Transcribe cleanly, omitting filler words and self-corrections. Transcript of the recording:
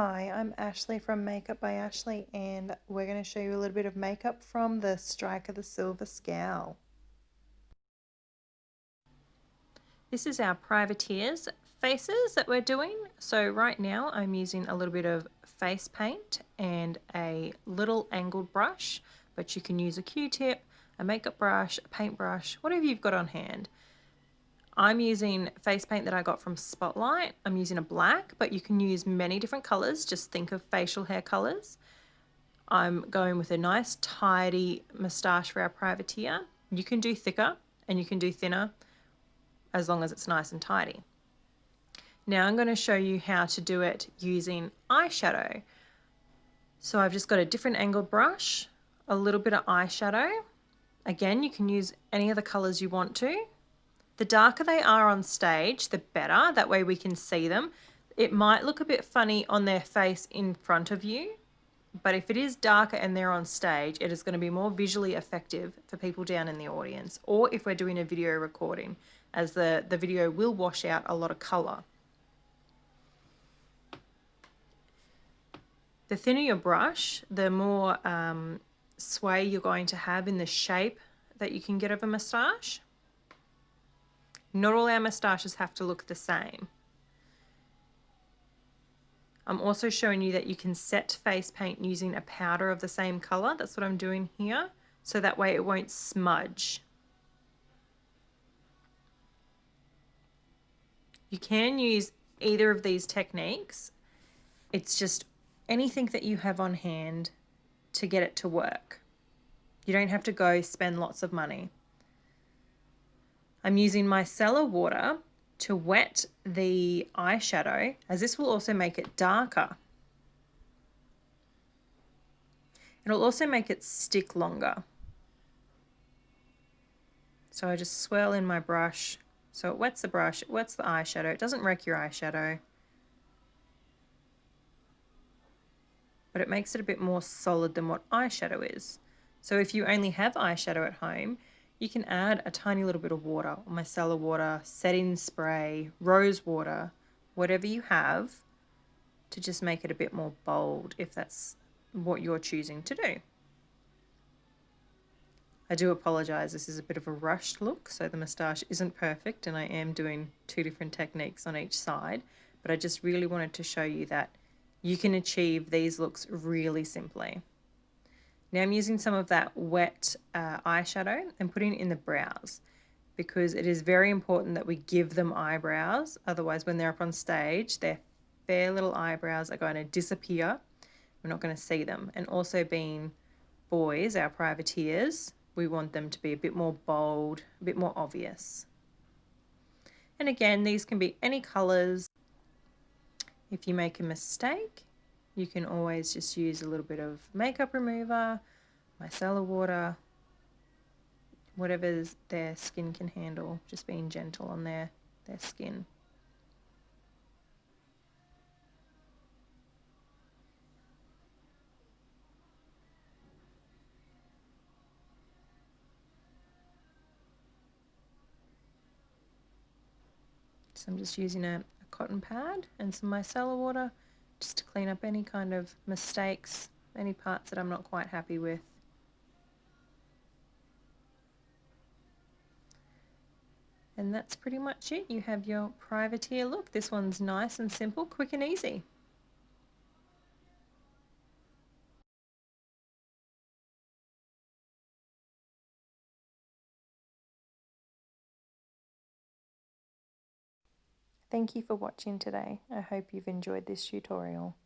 Hi, I'm Ashley from Makeup by Ashley, and we're going to show you a little bit of makeup from the Strike of the Silver Scowl. This is our privateers faces that we're doing. So right now I'm using a little bit of face paint and a little angled brush, but you can use a Q-tip, a makeup brush, a paintbrush, whatever you've got on hand. I'm using face paint that I got from Spotlight. I'm using a black, but you can use many different colors. Just think of facial hair colors. I'm going with a nice tidy moustache for our privateer. You can do thicker and you can do thinner as long as it's nice and tidy. Now I'm going to show you how to do it using eyeshadow. So I've just got a different angled brush, a little bit of eyeshadow. Again, you can use any of the colors you want to. The darker they are on stage, the better. That way we can see them. It might look a bit funny on their face in front of you, but if it is darker and they're on stage, it is going to be more visually effective for people down in the audience, or if we're doing a video recording, as the video will wash out a lot of colour. The thinner your brush, the more sway you're going to have in the shape that you can get of a moustache. Not all our moustaches have to look the same. I'm also showing you that you can set face paint using a powder of the same colour. That's what I'm doing here. So that way it won't smudge. You can use either of these techniques. It's just anything that you have on hand to get it to work. You don't have to go spend lots of money. I'm using micellar water to wet the eyeshadow, as this will also make it darker. It'll also make it stick longer. So I just swirl in my brush. So it wets the brush, it wets the eyeshadow. It doesn't wreck your eyeshadow, but it makes it a bit more solid than what eyeshadow is. So if you only have eyeshadow at home, you can add a tiny little bit of water, micellar water, setting spray, rose water, whatever you have, to just make it a bit more bold if that's what you're choosing to do. I do apologise, this is a bit of a rushed look, so the moustache isn't perfect and I am doing two different techniques on each side, but I just really wanted to show you that you can achieve these looks really simply. Now I'm using some of that wet eyeshadow and putting it in the brows, because it is very important that we give them eyebrows. Otherwise, when they're up on stage, their fair little eyebrows are going to disappear. We're not going to see them. And also, being boys, our privateers, we want them to be a bit more bold, a bit more obvious. And again, these can be any colors. If you make a mistake, you can always just use a little bit of makeup remover, micellar water, whatever their skin can handle, just being gentle on their skin. So I'm just using a cotton pad and some micellar water just to clean up any kind of mistakes, any parts that I'm not quite happy with. And that's pretty much it. You have your privateer look. This one's nice and simple, quick and easy. Thank you for watching today. I hope you've enjoyed this tutorial.